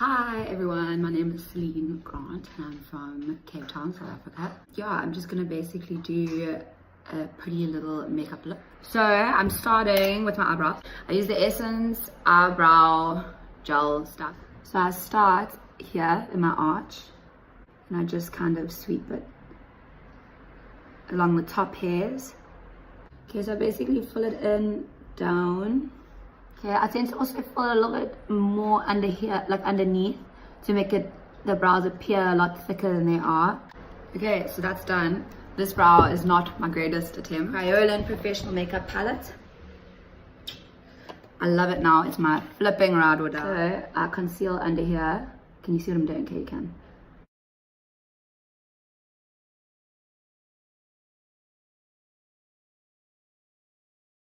Hi everyone, my name is Celine Grant and I'm from Cape Town, South Africa. Yeah, I'm just gonna basically do a pretty little makeup look. So I'm starting with my eyebrow. I use the Essence eyebrow gel stuff. So I start here in my arch and I just kind of sweep it along the top hairs. Okay, so I basically fill it in down. Okay, I tend to also fill it a little bit more under here, like underneath, to make the brows appear a lot thicker than they are. Okay, so that's done. This brow is not my greatest attempt. Kryolan professional makeup palette. I love it now. It's my flipping ride or die. So I conceal under here. Can you see what I'm doing? Okay, you can.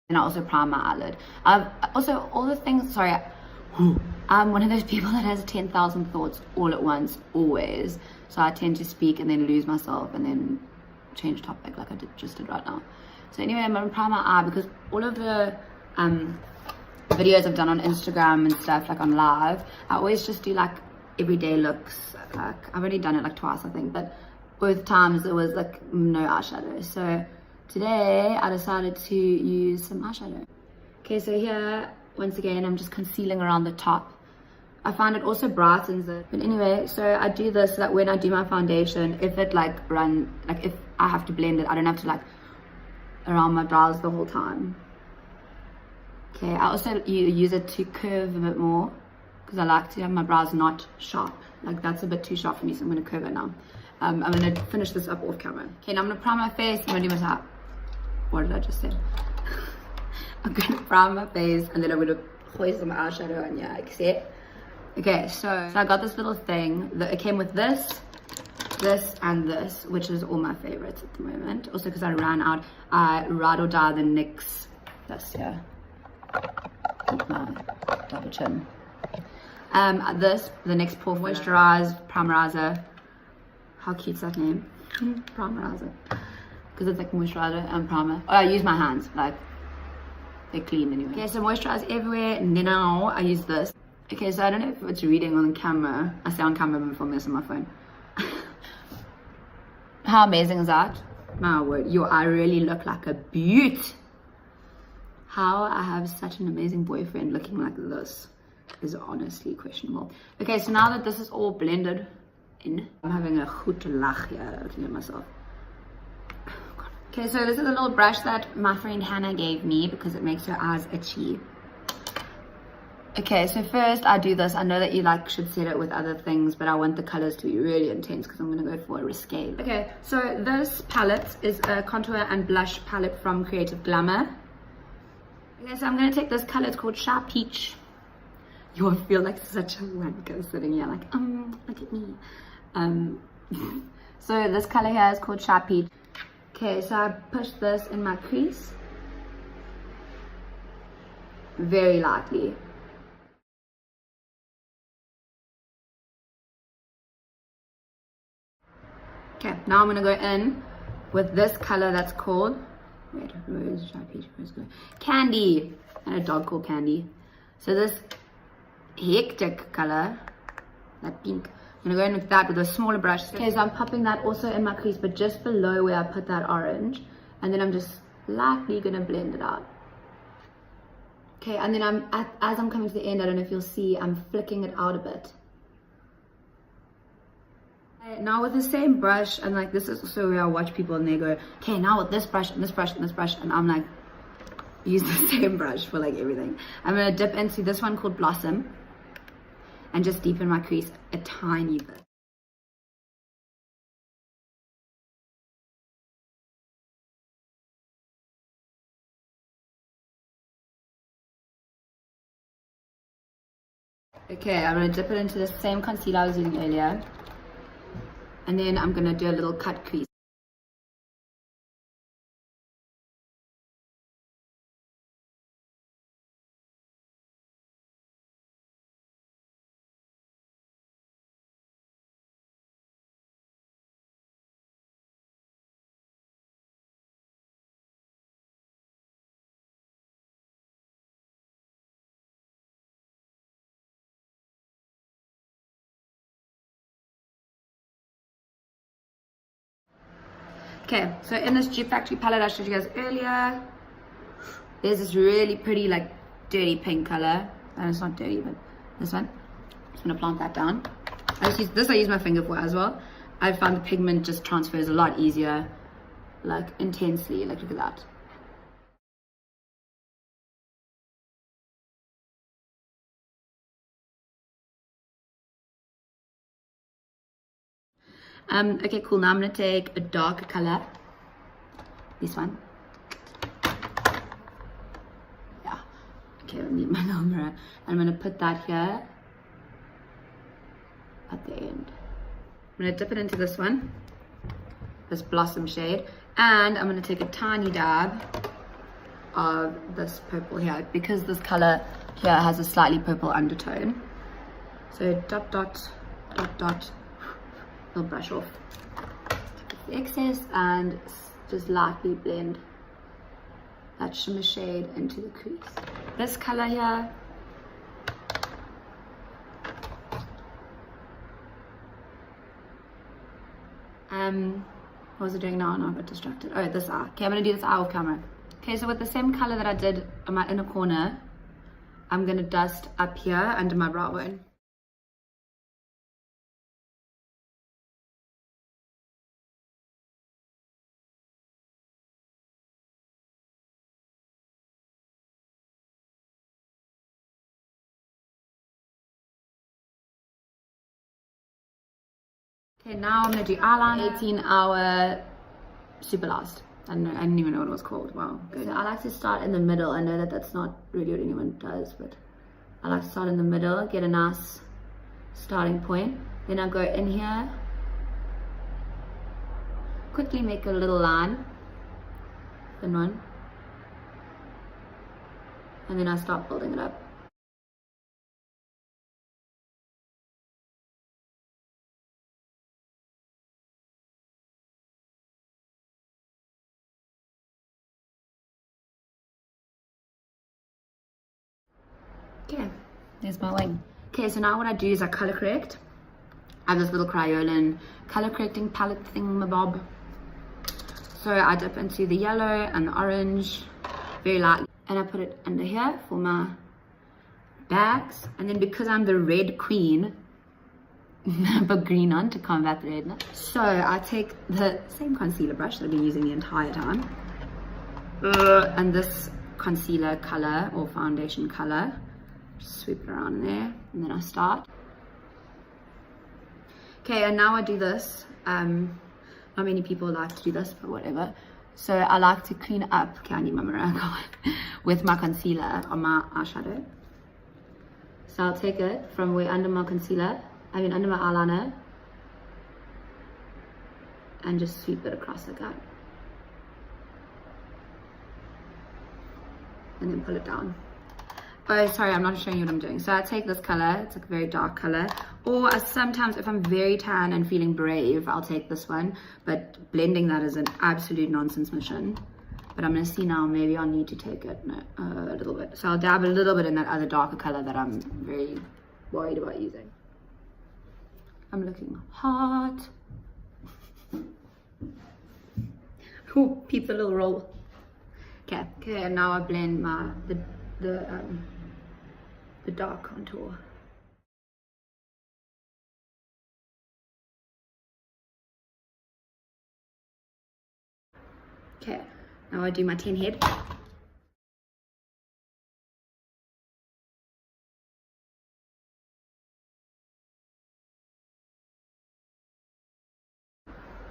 And I also prime my eyelid. Also, all the things, sorry, I'm one of those people that has 10,000 thoughts all at once, always. So I tend to speak and then lose myself and then change topic like I just did right now. So anyway, I'm gonna prime my eye because all of the videos I've done on Instagram and stuff, like on live, I always just do like everyday looks. Like I've already done it like twice, I think, but both times it was like no eyeshadow. So today I decided to use some eyeshadow. Okay, so here once again I'm just concealing around the top. I find it also brightens it. But anyway, so I do this so that when I do my foundation, if it if I have to blend it, I don't have to like around my brows the whole time. Okay, I also use it to curve a bit more because I like to have my brows not sharp. Like that's a bit too sharp for me, so I'm gonna curve it now. I'm gonna finish this up off camera. Okay, now I'm gonna prime my face. I'm gonna do my top. What did I just say? I'm gonna prime my face and then I'm gonna place some eyeshadow on your except. Okay, so I got this little thing that it came with this, and this, which is all my favorites at the moment. Also because I ran out, I ride or die the NYX, this here, keep my double chin. The NYX Pore Moisturized Primerizer. How cute's that name? Primerizer. Because it's like moisturizer and primer. Oh, I use my hands, like they're clean anyway. Okay, so moisturize everywhere, and then now I use this. Okay, so I don't know if it's reading on camera. I say on camera before I'm on my phone. How amazing is that? My word, I really look like a beaut. How I have such an amazing boyfriend looking like this is honestly questionable. Okay, so now that this is all blended in, I'm having a goed lach here, looking at myself. Okay, so this is a little brush that my friend Hannah gave me because it makes her eyes itchy. Okay, so first I do this. I know that you should set it with other things, but I want the colors to be really intense because I'm going to go for a risque. Okay, so this palette is a contour and blush palette from Creative Glamour. Okay, so I'm going to take this color. It's called Shy Peach. You will feel like such a wanker sitting here like, look at me. So this color here is called Shy Peach. Okay, so I push this in my crease very lightly. Okay, now I'm gonna go in with this color that's called, wait, rose, Shy Peach, rose gold, Candy, and a dog called Candy. So this hectic color, that pink, I'm gonna go in with that with a smaller brush. Okay, so I'm popping that also in my crease, but just below where I put that orange. And then I'm just lightly gonna blend it out. Okay, and then as I'm coming to the end, I don't know if you'll see, I'm flicking it out a bit. Now with the same brush, and like this is also where I watch people and they go, okay, now with this brush and this brush and this brush, and I'm like, use the same brush for like everything. I'm gonna dip into this one called Blossom and just deepen my crease a tiny bit. Okay, I'm gonna dip it into the same concealer I was using earlier, and then I'm gonna do a little cut crease. Okay, so in this Dupe Factory palette I showed you guys earlier, there's this really pretty like dirty pink color. And it's not dirty, but this one. I'm just gonna plant that down. I use my finger for as well. I found the pigment just transfers a lot easier, like intensely. Like look at that. Okay, cool. Now I'm gonna take a darker color. This one. Yeah. Okay, I need my little mirror. I'm gonna put that here at the end. I'm gonna dip it into this one, this blossom shade, and I'm gonna take a tiny dab of this purple here because this color here has a slightly purple undertone. So dot dot dot dot. I'll brush off the excess and just lightly blend that shimmer shade into the crease. This color here, what was it doing now? No, I got distracted. Oh, this eye. Okay, I'm gonna do this eye off camera. Okay, so with the same color that I did on my inner corner, I'm gonna dust up here under my brow bone. Okay, now I'm gonna do eyeliner. 18-hour super last. I didn't even know what it was called. Wow. Good. So I like to start in the middle. I know that that's not really what anyone does, but I like to start in the middle, get a nice starting point. Then I go in here, quickly make a little line, thin one, and then I start building it up. Okay, there's my wing. Okay, so now what I do is I color correct. I have this little Kryolan color correcting palette thingamabob. So I dip into the yellow and the orange very lightly, and I put it under here for my bags. And then because I'm the red queen, I put green on to combat the redness. So I take the same concealer brush that I've been using the entire time, and this concealer color or foundation color, just sweep it around there, and then I start. Okay, and now I do this. Not many people like to do this, but whatever. So I like to clean up, okay, I need my mirror, with my concealer on my eyeshadow. So I'll take it from way under my concealer, under my eyeliner, and just sweep it across like that. And then pull it down. Oh, sorry, I'm not showing you what I'm doing. So I take this color, it's like a very dark color, or sometimes if I'm very tan and feeling brave, I'll take this one, but blending that is an absolute nonsense mission. But I'm gonna see now, maybe I'll need to take it a little bit. So I'll dab a little bit in that other darker color that I'm very worried about using. I'm looking hot. Ooh, pizza little roll. Okay, and now I blend the dark contour. Okay, now I do my 10 head.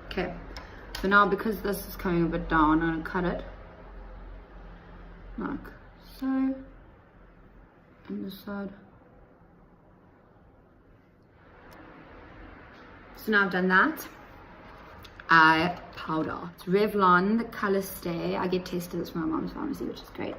Okay, so now because this is coming a bit down, I'm gonna cut it like so, on this side. So now I've done that, eye powder. It's Revlon, the colorstay. I get tested this from my mom's pharmacy, which is great.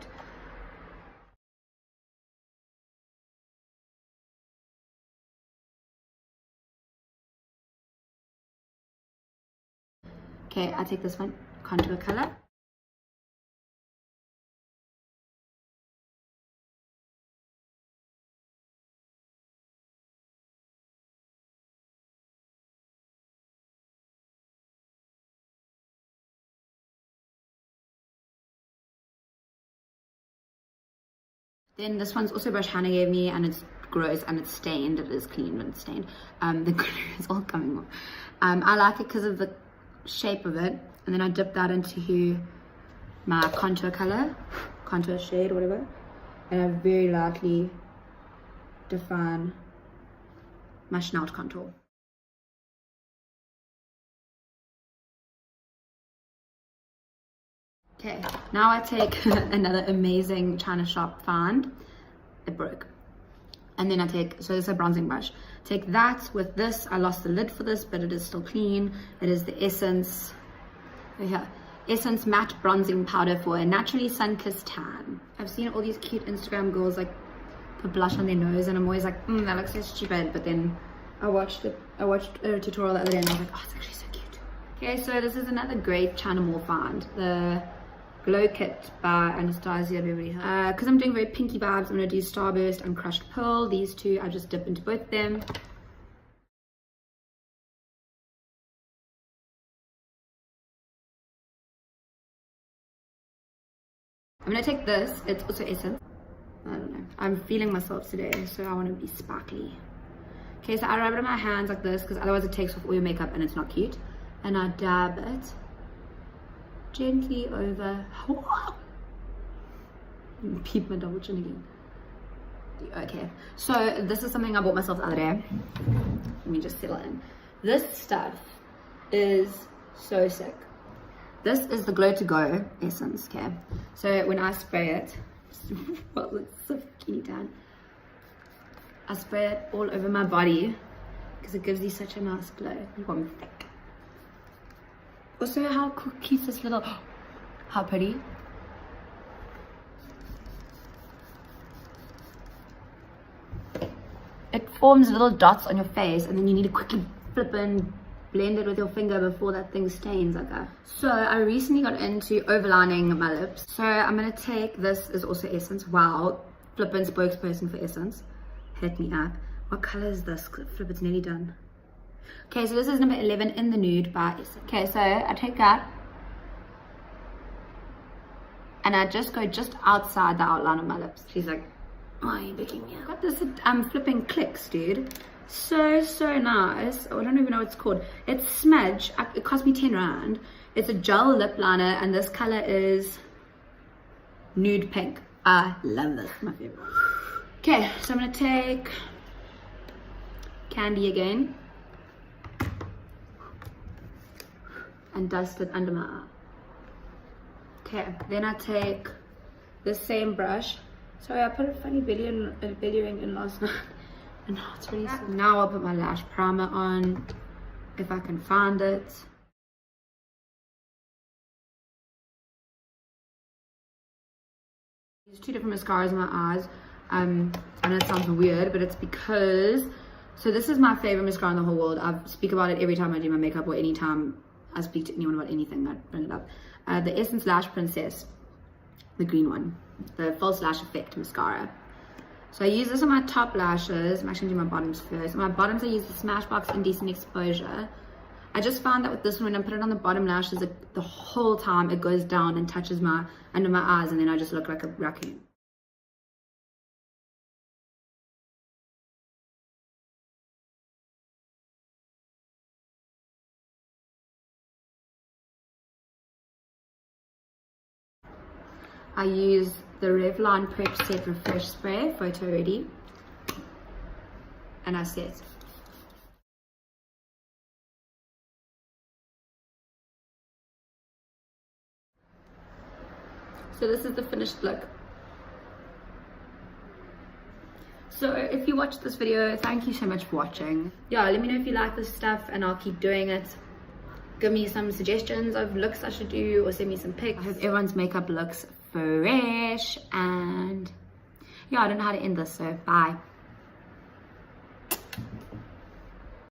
Okay, I take this one, contour color. Then this one's also a brush Hannah gave me, and it's gross and it's stained. It is clean but it's stained. The glue is all coming off. I like it because of the shape of it. And then I dip that into my contour color, contour shade or whatever. And I very lightly define my snout contour. Okay, now I take another amazing China shop find. It broke. And then I take, so this is a bronzing brush. Take that with this. I lost the lid for this, but it is still clean. It is the Essence, here, Essence Matte Bronzing Powder for a naturally sun-kissed tan. I've seen all these cute Instagram girls like put blush on their nose, and I'm always like, that looks so stupid. But then I watched a tutorial the other day, and I was like, oh, it's actually so cute. Okay, so this is another great China Mall find. The Glowkit by Anastasia, beverlyhills. Because I'm doing very pinky vibes, I'm going to do Starburst and Crushed Pearl. These two, I just dip into both of them. I'm going to take this, it's also Essence. I don't know, I'm feeling myself today, so I want to be sparkly. Okay, so I rub it in my hands like this, because otherwise it takes off all your makeup and it's not cute. And I dab it gently over. Peep my double chin again. Okay, so this is something I bought myself the other day. Let me just settle in. This stuff is so sick. This is the Glow to Go essence. Okay, so when I spray it, well, it's so skinny tan. I spray it all over my body because it gives you such a nice glow. You want me thick. Also, how cute this little, how pretty. It forms little dots on your face, and then you need to quickly flip and blend it with your finger before that thing stains like that. So I recently got into overlining my lips. So I'm gonna take, this is also Essence. Wow, flippin' spokesperson for Essence. Hit me up. What color is this? Flip, it's nearly done. Okay, so this is number 11 in the Nude by Essence. Okay, so I take that and I just go just outside the outline of my lips. She's like, oh, are you picking me up? Got this flipping clicks, dude. So nice. Oh, I don't even know what it's called. It's Smudge. It cost me 10 rand. It's a gel lip liner, and this color is nude pink. I love this. My favorite. Okay, so I'm gonna take candy again and dust it under my eye. Okay, then I take the same brush. Sorry, I put a funny belly ring in last night, and now it's really sad. Now I'll put my lash primer on, if I can find it. There's two different mascaras in my eyes. I know it sounds weird, but it's because, so this is my favorite mascara in the whole world. I speak about it every time I do my makeup, or anytime I speak to anyone about anything, I bring it up. The Essence Lash Princess, the green one, the false lash effect mascara. So I use this on my top lashes. I'm actually gonna do my bottoms first. On my bottoms I use the Smashbox Indecent Exposure. I just found that with this one, when I put it on the bottom lashes, the whole time it goes down and touches my under my eyes, and then I just look like a raccoon. I use the Revlon Prep Set Refresh Spray, photo ready, and I set. So this is the finished look. So if you watched this video, thank you so much for watching. Yeah, let me know if you like this stuff, and I'll keep doing it. Give me some suggestions of looks I should do, or send me some pics. I hope everyone's makeup looks fresh, and yeah, I don't know how to end this, so bye.